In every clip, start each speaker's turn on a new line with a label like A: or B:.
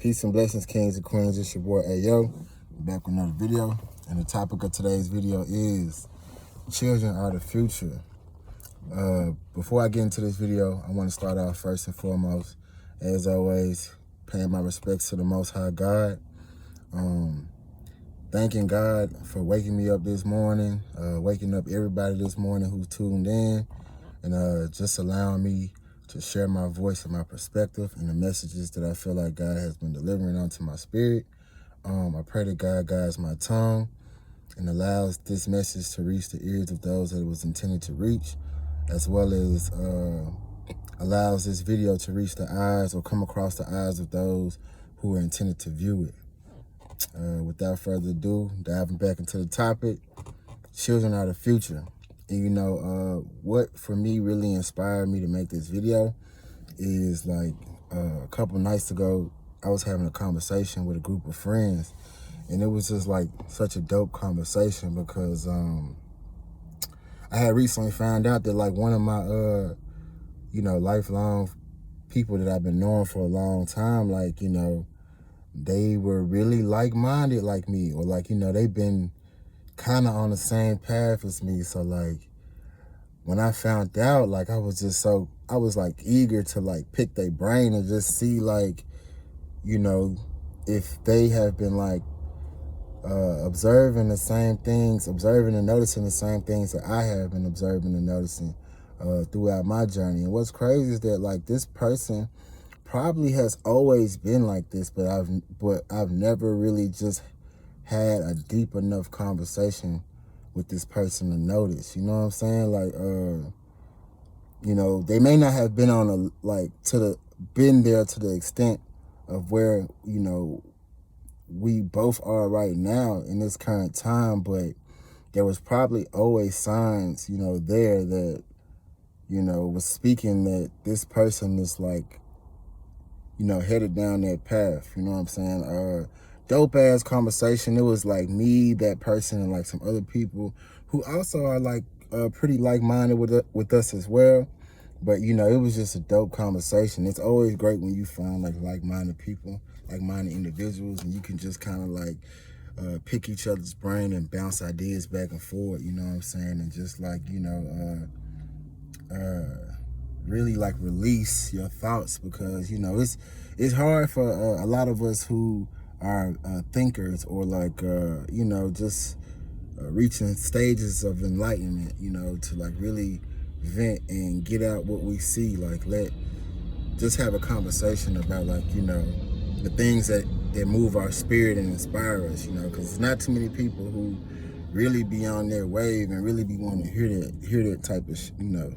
A: Peace and blessings, kings and queens. It's your boy Ayo, back with another video. And the topic of today's video is children are the future. Before I get into this video, I want to start off first and foremost, as always, paying my respects to the Most High God. Thanking God for waking me up this morning, waking up everybody this morning who tuned in, and just allowing me to share my voice and my perspective and the messages that I feel like God has been delivering onto my spirit. I pray that God guides my tongue and allows this message to reach the ears of those that it was intended to reach, as well as allows this video to reach the eyes or come across the eyes of those who are intended to view it. Without further ado, diving back into the topic, children are the future. And you know, what for me really inspired me to make this video is like a couple nights ago, I was having a conversation with a group of friends, and it was just like such a dope conversation because I had recently found out that like one of my, lifelong people that I've been knowing for a long time, like, you know, they were really like-minded like me, or like, you know, they've been kind of on the same path as me. So like when I found out, like I was like eager to like pick their brain and just see like, you know, if they have been like observing the same things, observing and noticing the same things that I have been observing and noticing throughout my journey. And what's crazy is that like this person probably has always been like this, but I've never really just had a deep enough conversation with this person to notice. You know what I'm saying? Like, you know, they may not have been on been there to the extent of where, you know, we both are right now in this current time, but there was probably always signs, you know, there that, you know, was speaking that this person is like, you know, headed down that path. You know what I'm saying? Dope ass conversation. It was like me, that person, and like some other people who also are like pretty like-minded with us as well. But you know, it was just a dope conversation. It's always great when you find like-minded people, like-minded individuals, and you can just kind of like pick each other's brain and bounce ideas back and forth. You know what I'm saying? And just like, you know, really like release your thoughts, because you know it's hard for a lot of us who are thinkers, or like you know, just reaching stages of enlightenment, you know, to like really vent and get out what we see, like just have a conversation about like, you know, the things that move our spirit and inspire us, you know, because it's not too many people who really be on their wave and really be wanting to hear that type of you know,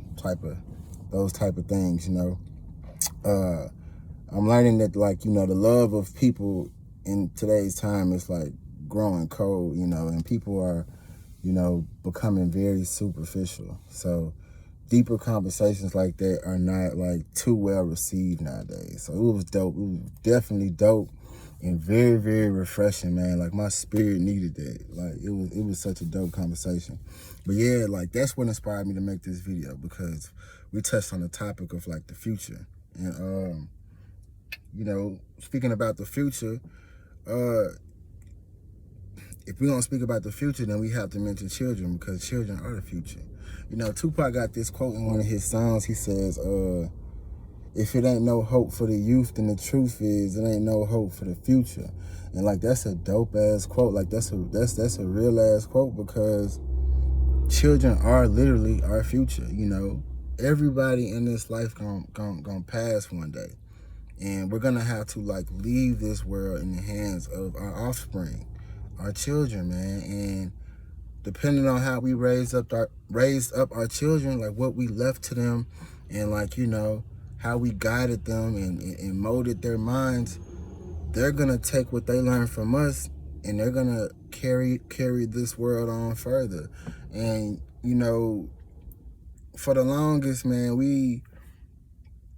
A: those type of things, you know. I'm learning that like, you know, the love of people in today's time is like growing cold, you know, and people are, you know, becoming very superficial. So deeper conversations like that are not like too well received nowadays. So it was dope. It was definitely dope and very, very refreshing, man. Like my spirit needed that. Like it was such a dope conversation. But yeah, like that's what inspired me to make this video, because we touched on the topic of like the future. And you know, speaking about the future, if we're gonna speak about the future, then we have to mention children, because children are the future. You know, Tupac got this quote in one of his songs. He says, if it ain't no hope for the youth, then the truth is it ain't no hope for the future. And like that's a dope ass quote. Like that's a real ass quote, because children are literally our future. You know, everybody in this life gonna pass one day, and we're gonna have to like leave this world in the hands of our offspring, our children, man. And depending on how we raised up our children, like what we left to them, and like, you know, how we guided them and molded their minds, they're gonna take what they learned from us, and they're gonna carry this world on further. And you know, for the longest, man,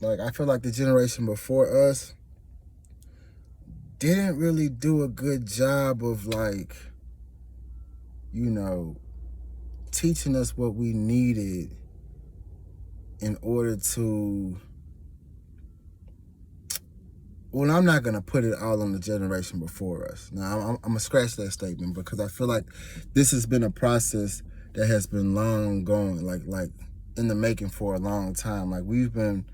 A: I feel like the generation before us didn't really do a good job of like, you know, teaching us what we needed in order to well, I'm not gonna put it all on the generation before us. Now, I'm gonna scratch that statement because I feel like this has been a process that has been long going, like in the making for a long time. Like we've been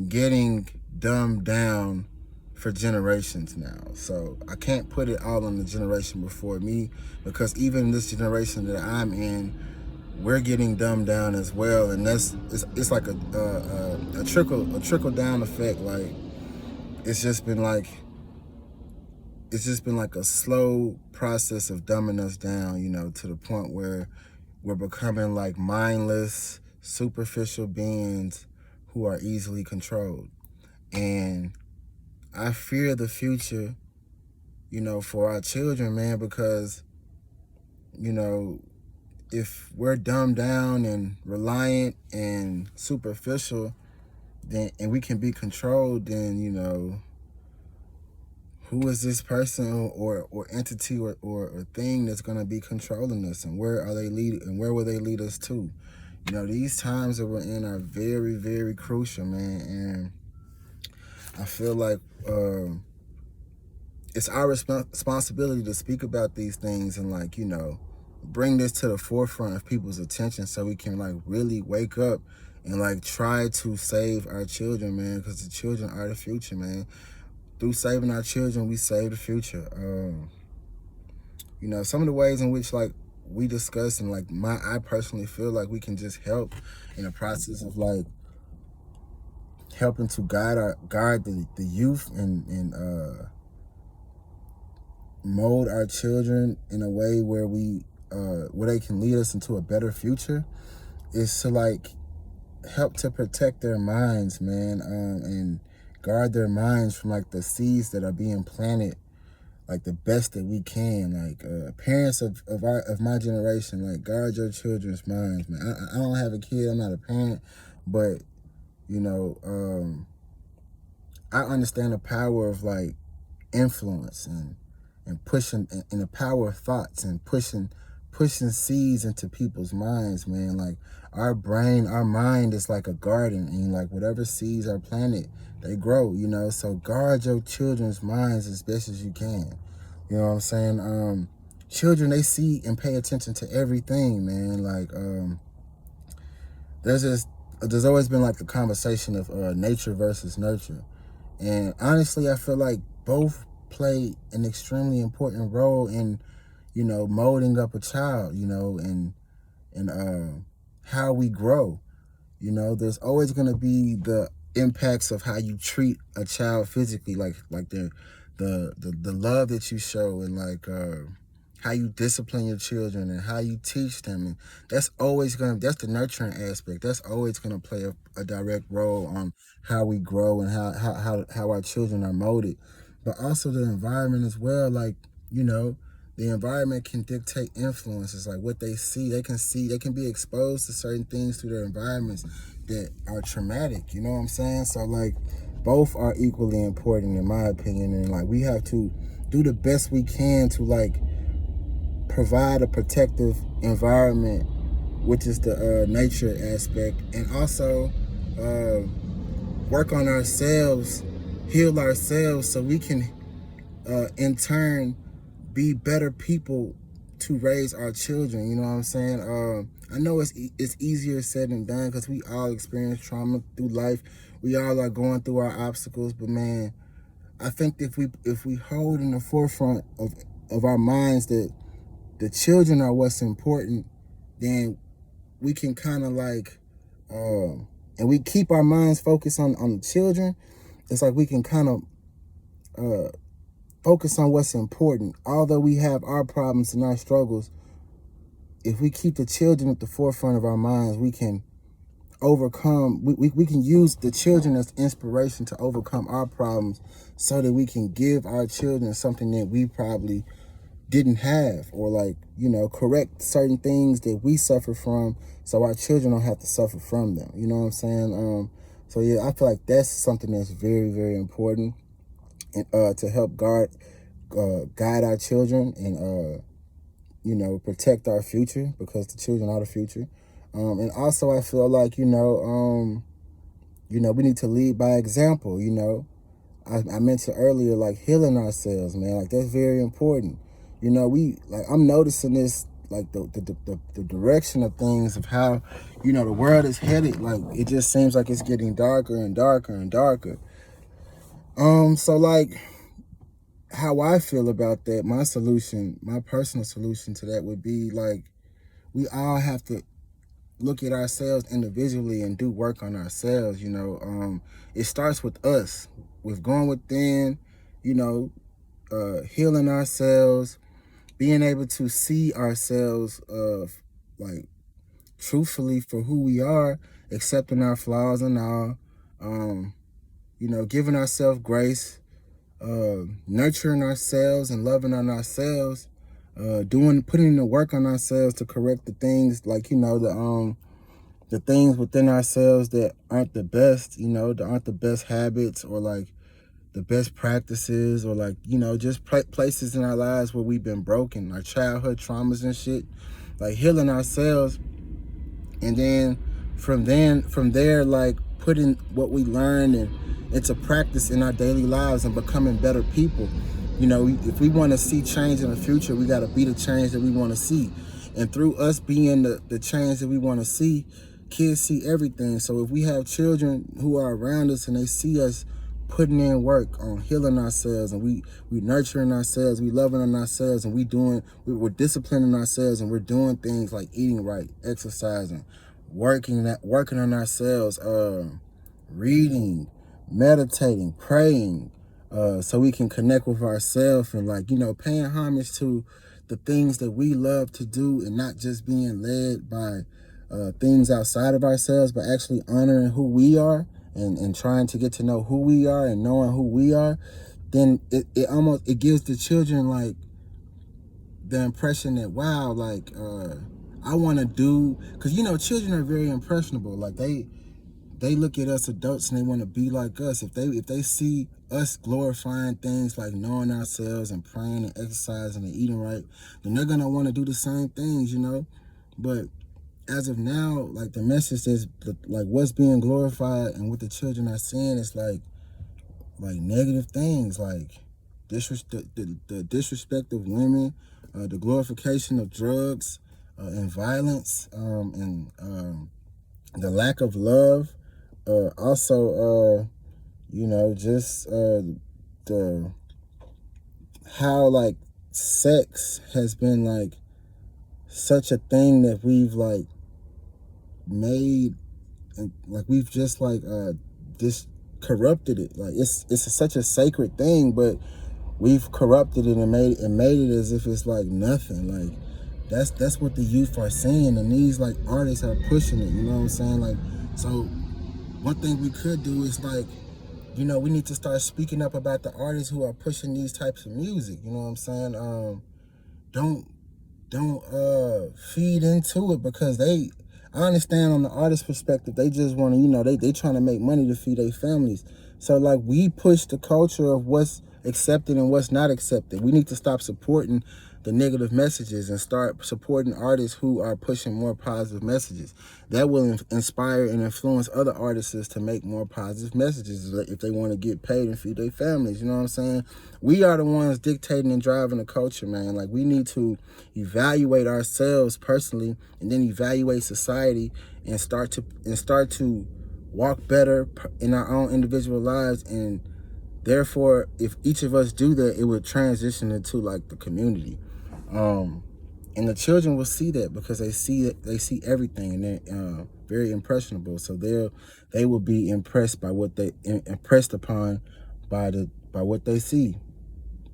A: getting dumbed down for generations now. So I can't put it all on the generation before me because even this generation that I'm in, we're getting dumbed down as well, and it's like a trickle down effect. Like it's just been like a slow process of dumbing us down, you know, to the point where we're becoming like mindless, superficial beings who are easily controlled. And I fear the future, you know, for our children, man, because, you know, if we're dumbed down and reliant and superficial, then and we can be controlled, then, you know, who is this person or entity or thing that's going to be controlling us, and where are they lead and where will they lead us to? You know, these times that we're in are very, very crucial, man. And I feel like it's our responsibility to speak about these things and, like, you know, bring this to the forefront of people's attention so we can, like, really wake up and, like, try to save our children, man, because the children are the future, man. Through saving our children, we save the future. You know, some of the ways in which, like, we discuss and, like, I personally feel like we can just help in the process of, like, helping to guide the youth and mold our children in a way where where they can lead us into a better future, is to, like, help to protect their minds, man, and guard their minds from, like, the seeds that are being planted, like, the best that we can. Like, parents of my generation, like, guard your children's minds, man. I don't have a kid, I'm not a parent, but, you know, I understand the power of, like, influence and pushing, and the power of thoughts and pushing seeds into people's minds, man. Like, our mind is like a garden, and, like, whatever seeds are planted, they grow, you know. So guard your children's minds as best as you can. You know what I'm saying? Children, they see and pay attention to everything, man. Like, there's always been, like, the conversation of nature versus nurture. And honestly, I feel like both play an extremely important role in, you know, molding up a child, you know, and how we grow. You know, there's always going to be the impacts of how you treat a child physically, like the love that you show, and, like, how you discipline your children and how you teach them. And that's the nurturing aspect. That's always gonna play a direct role on how we grow and how our children are molded. But also the environment as well. Like, you know, the environment can dictate influences, like what they see. They can be exposed to certain things through their environments that are traumatic. You know what I'm saying? So, like, both are equally important in my opinion. And, like, we have to do the best we can to, like, provide a protective environment, which is the nature aspect, and also work on ourselves, heal ourselves, so we can in turn be better people to raise our children. You know what I'm saying? I know it's easier said than done because we all experience trauma through life. We all are going through our obstacles, but, man, I think if we hold in the forefront of our minds that the children are what's important, then we can kind of, like, and we keep our minds focused on the children. It's like we can kind of focus on what's important. Although we have our problems and our struggles, if we keep the children at the forefront of our minds, we can overcome. We can use the children as inspiration to overcome our problems, so that we can give our children something that we probably didn't have, or, like, you know, correct certain things that we suffer from, so our children don't have to suffer from them. You know what I'm saying? So yeah, I feel like that's something that's very, very important, and to help guide our children, and you know, protect our future, because the children are the future. And also, I feel like, you know, we need to lead by example. You know, I mentioned earlier, like healing ourselves, man. Like that's very important. You know, I'm noticing this, like the direction of things, of how, you know, the world is headed. Like it just seems like it's getting darker and darker and darker. So like how I feel about that, my personal solution to that would be like, we all have to look at ourselves individually and do work on ourselves. You know, it starts with us, with going within, you know, healing ourselves, being able to see ourselves, like truthfully for who we are, accepting our flaws and all, you know, giving ourselves grace, nurturing ourselves and loving on ourselves, putting in the work on ourselves to correct the things, like, you know, the things within ourselves that aren't the best, you know, that aren't the best habits, or like the best practices, or like, you know, just places in our lives where we've been broken, our childhood traumas and shit, like healing ourselves. And from there, like putting what we learned into practice in our daily lives and becoming better people. You know, if we want to see change in the future, we got to be the change that we want to see. And through us being the change that we want to see, kids see everything. So if we have children who are around us and they see us putting in work on healing ourselves, and we nurturing ourselves, we loving on ourselves, and we're disciplining ourselves, and we're doing things like eating right, exercising, working on ourselves, reading, meditating, praying, so we can connect with ourselves, and like, you know, paying homage to the things that we love to do, and not just being led by things outside of ourselves, but actually honoring who we are, and trying to get to know who we are and knowing who we are. Then it gives the children like the impression that, wow, like I want to do, because, you know, children are very impressionable. Like they look at us adults and they want to be like us. If they see us glorifying things like knowing ourselves and praying and exercising and eating right, then they're gonna want to do the same things, you know. But as of now, like the message is like what's being glorified and what the children are seeing is like negative things, like the disrespect of women, the glorification of drugs, and violence, and the lack of love. Also, you know, just the how like sex has been like such a thing that we've like made, and like we've just like just corrupted it. Like it's such a sacred thing, but we've corrupted it and made it as if it's like nothing. Like that's what the youth are saying, and these like artists are pushing it. You know what I'm saying? Like, so one thing we could do is like, you know, we need to start speaking up about the artists who are pushing these types of music. You know what I'm saying? Don't feed into it, because I understand on the artist perspective, they just want to, you know, they trying to make money to feed their families. So like we push the culture of what's accepted and what's not accepted. We need to stop supporting the negative messages and start supporting artists who are pushing more positive messages. That will inspire and influence other artists to make more positive messages if they want to get paid and feed their families. You know what I'm saying? We are the ones dictating and driving the culture, man. Like we need to evaluate ourselves personally, and then evaluate society, and start to walk better in our own individual lives. And therefore, if each of us do that, it would transition into like the community. And the children will see that, because they see everything, and they're very impressionable. So they will be impressed by impressed upon by what they see.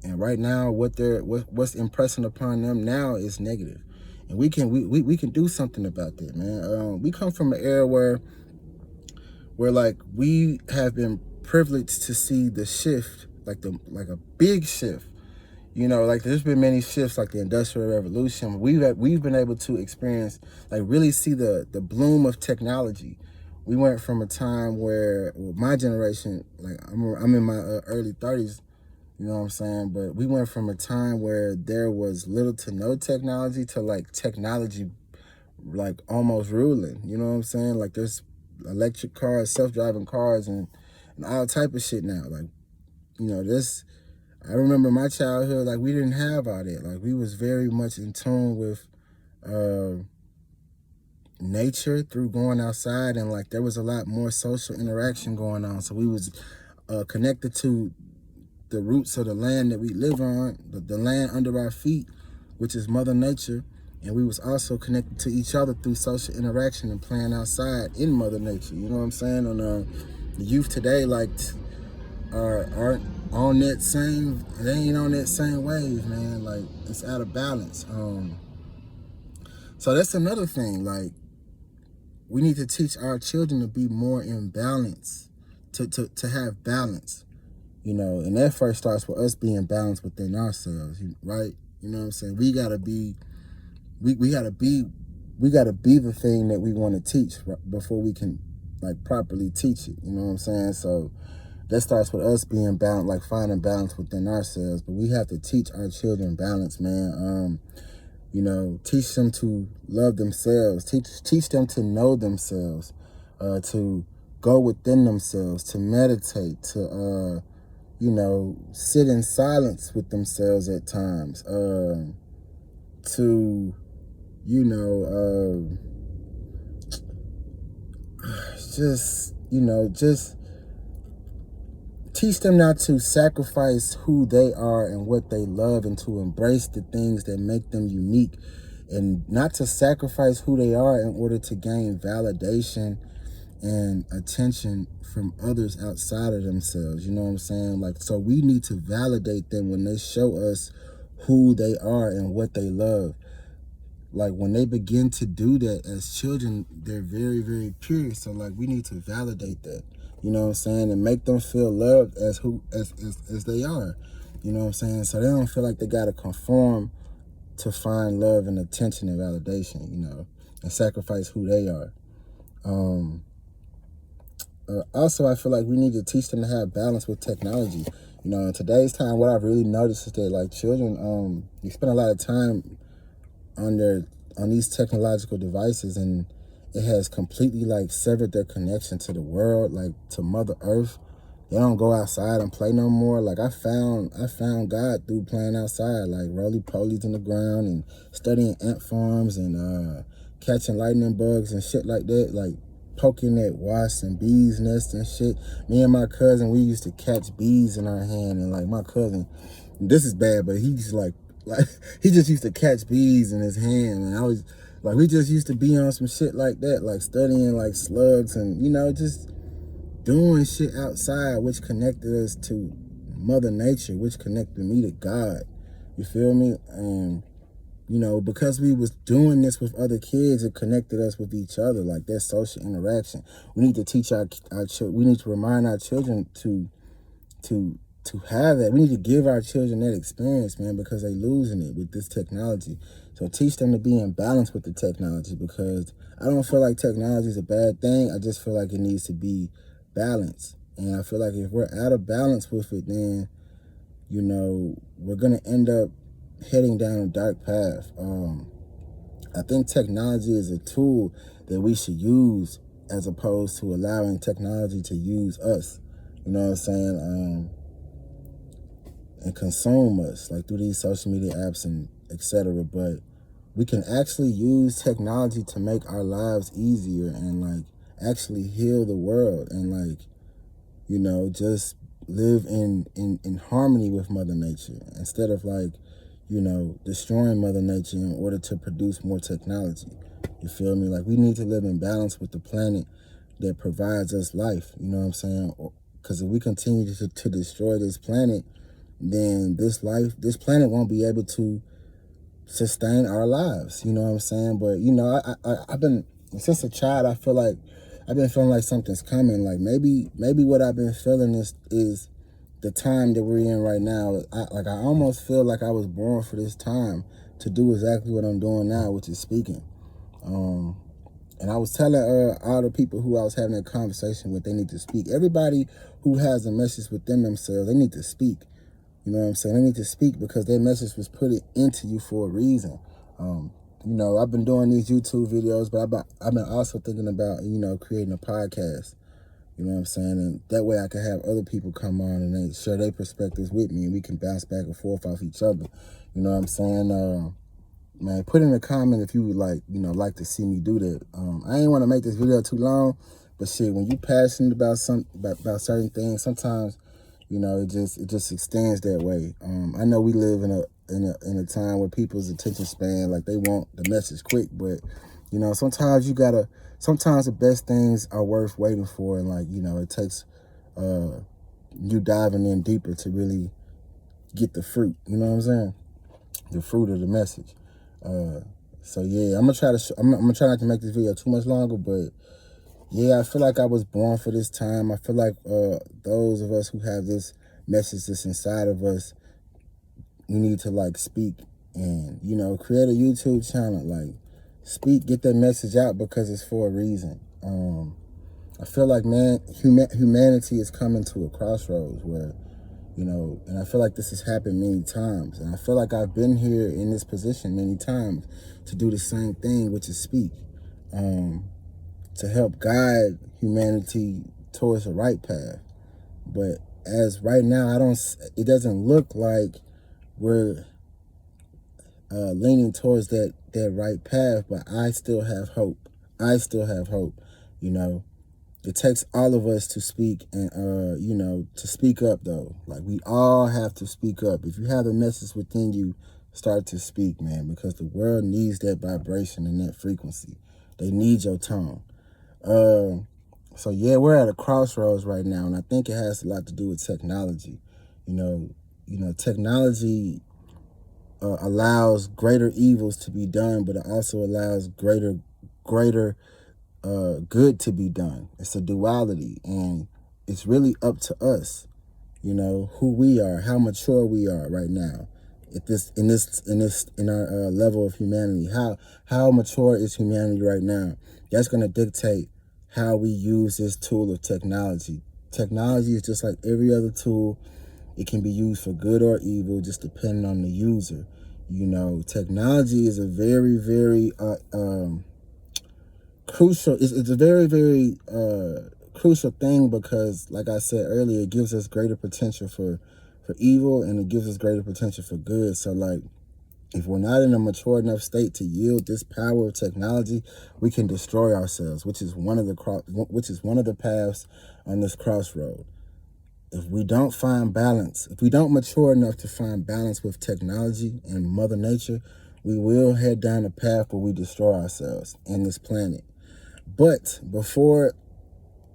A: And right now, what's impressing upon them now is negative, and we can do something about that, man. We come from an era where like we have been privileged to see the shift, like a big shift. You know, like there's been many shifts, like the Industrial Revolution. We've been able to experience, like really see the bloom of technology. We went from a time where, well, my generation, like I'm in my early 30s, you know what I'm saying? But we went from a time where there was little to no technology to like technology like almost ruling, you know what I'm saying? Like there's electric cars, self-driving cars, and all type of shit now. Like I remember my childhood, like, we didn't have all that. Like, we was very much in tune with nature through going outside, and like there was a lot more social interaction going on. So we was connected to the roots of the land that we live on, the land under our feet, which is Mother Nature. And we was also connected to each other through social interaction and playing outside in Mother Nature. You know what I'm saying? And the youth today, like, aren't on that same, they ain't on that same wave, man. Like, it's out of balance. So that's another thing. Like, we need to teach our children to be more in balance, to have balance, and that first starts with us being balanced within ourselves, right? You know what I'm saying? We gotta be the thing that we want to teach before we can, like, properly teach it. You know what I'm saying? So that starts with us being balanced, like finding balance within ourselves. But we have to teach our children balance, man. Teach them to love themselves. Teach them to know themselves, to go within themselves, to meditate, to sit in silence with themselves at times, to just teach them not to sacrifice who they are and what they love, and to embrace the things that make them unique, and not to sacrifice who they are in order to gain validation and attention from others outside of themselves. You know what I'm saying? Like, so we need to validate them when they show us who they are and what they love. Like, when they begin to do that as children, they're very, very pure. So, like, we need to validate that, you know what I'm saying, and make them feel loved as they are, you know what I'm saying, so they don't feel like they got to conform to find love and attention and validation, and sacrifice who they are. Also, I feel like we need to teach them to have balance with technology. In today's time, what I've really noticed is that, like, children, they spend a lot of time on these technological devices, and it has completely, like, severed their connection to the world, like, to Mother Earth. They don't go outside and play no more. Like, I found God through playing outside, like roly-polies in the ground and studying ant farms and catching lightning bugs and shit like that, like poking at wasps and bees nests and shit. Me and my cousin, we used to catch bees in our hand, and like my cousin, this is bad, but he's like he just used to catch bees in his hand, and I was like, we just used to be on some shit like that, like studying like slugs and just doing shit outside, which connected us to Mother Nature, which connected me to God. You feel me? And because we was doing this with other kids, it connected us with each other, like that social interaction. We need to teach our children. We need to remind our children to have that. We need to give our children that experience, man, because they losing it with this technology. So teach them to be in balance with the technology, because I don't feel like technology is a bad thing. I just feel like it needs to be balanced. And I feel like if we're out of balance with it, then, we're going to end up heading down a dark path. I think technology is a tool that we should use, as opposed to allowing technology to use us. You know what I'm saying? And consume us, like, through these social media apps and etc. But we can actually use technology to make our lives easier and, like, actually heal the world and, like, just live in harmony with Mother Nature, instead of, like, destroying Mother Nature in order to produce more technology. You feel me? Like, we need to live in balance with the planet that provides us life. You know what I'm saying? Because if we continue to destroy this planet, then this planet won't be able to sustain our lives. You know what I'm saying? But I've been, since a child, I feel like I've been feeling like something's coming. Like, maybe what I've been feeling is the time that we're in right now. I almost feel like I was born for this time, to do exactly what I'm doing now, which is speaking. And I was telling all the people who I was having a conversation with, they need to speak. Everybody who has a message within themselves, they need to speak. You know what I'm saying? They need to speak, because their message was put into you for a reason. I've been doing these YouTube videos, but I've been also thinking about, creating a podcast. You know what I'm saying? And that way I can have other people come on and they share their perspectives with me, and we can bounce back and forth off each other. You know what I'm saying? Man, put in a comment if you would like to see me do that. I ain't want to make this video too long, but shit, when you passionate about about certain things, sometimes, it just extends that way. I know we live in a time where people's attention span, like, they want the message quick, but sometimes sometimes the best things are worth waiting for, and it takes you diving in deeper to really get the fruit. You know what I'm saying? The fruit of the message. So yeah, I'm gonna try not to make this video too much longer, but yeah, I feel like I was born for this time. I feel like those of us who have this message that's inside of us, we need to speak and create a YouTube channel, speak, get that message out, because it's for a reason. I feel like, man, humanity is coming to a crossroads where, and I feel like this has happened many times. And I feel like I've been here in this position many times to do the same thing, which is speak, to help guide humanity towards the right path. But as right now, it doesn't look like we're leaning towards that right path, but I still have hope. I still have hope, It takes all of us to speak and, to speak up, though. Like, we all have to speak up. If you have a message within you, start to speak, man, because the world needs that vibration and that frequency. They need your tone. So, yeah, we're at a crossroads right now, and I think it has a lot to do with technology. Technology allows greater evils to be done, but it also allows greater good to be done. It's a duality, and it's really up to us, who we are, how mature we are right now in our level of humanity. How mature is humanity right now? That's going to dictate how we use this tool of technology. Technology is just like every other tool. It can be used for good or evil, just depending on the user. Technology is a very, very crucial. It's a very, very crucial thing, because, like I said earlier, it gives us greater potential for evil, and it gives us greater potential for good. So, if we're not in a mature enough state to yield this power of technology, we can destroy ourselves, which is one of the paths on this crossroad. If we don't find balance, if we don't mature enough to find balance with technology and Mother Nature, we will head down a path where we destroy ourselves and this planet. But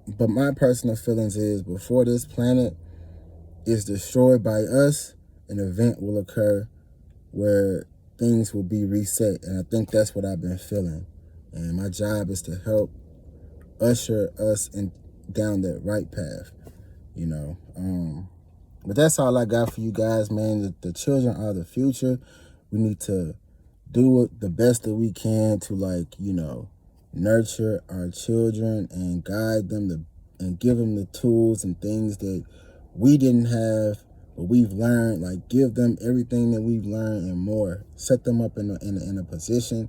A: my personal feelings is, before this planet is destroyed by us, an event will occur where things will be reset. And I think that's what I've been feeling. And my job is to help usher us down that right path, But that's all I got for you guys, man. The children are the future. We need to do the best that we can to, nurture our children and guide them and give them the tools and things that we didn't have, but we've learned. Give them everything that we've learned and more. Set them up in a position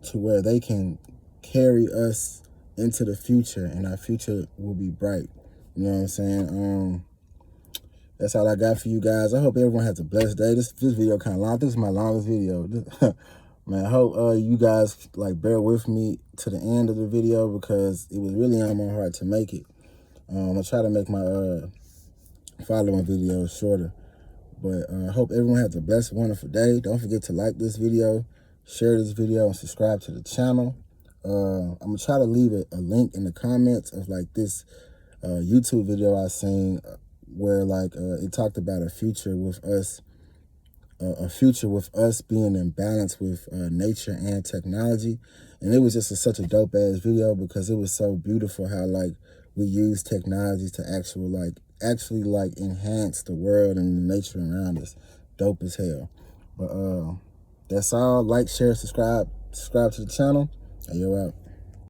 A: to where they can carry us into the future, and our future will be bright. You know what I'm saying? That's all I got for you guys. I hope everyone has a blessed day. This video kind of long. This is my longest video. Man, I hope you guys bear with me to the end of the video, because it was really on my heart to make it. I'll try to make my following videos shorter. But I hope everyone has a blessed, wonderful day. Don't forget to like this video, share this video, and subscribe to the channel. I'm going to try to leave a link in the comments of this YouTube video I seen where it talked about a future with us being in balance with nature and technology. And it was just such a dope ass video, because it was so beautiful how we use technology to actually enhance the world and the nature around us. Dope as hell. But that's all. Like, share, subscribe to the channel. And you're out.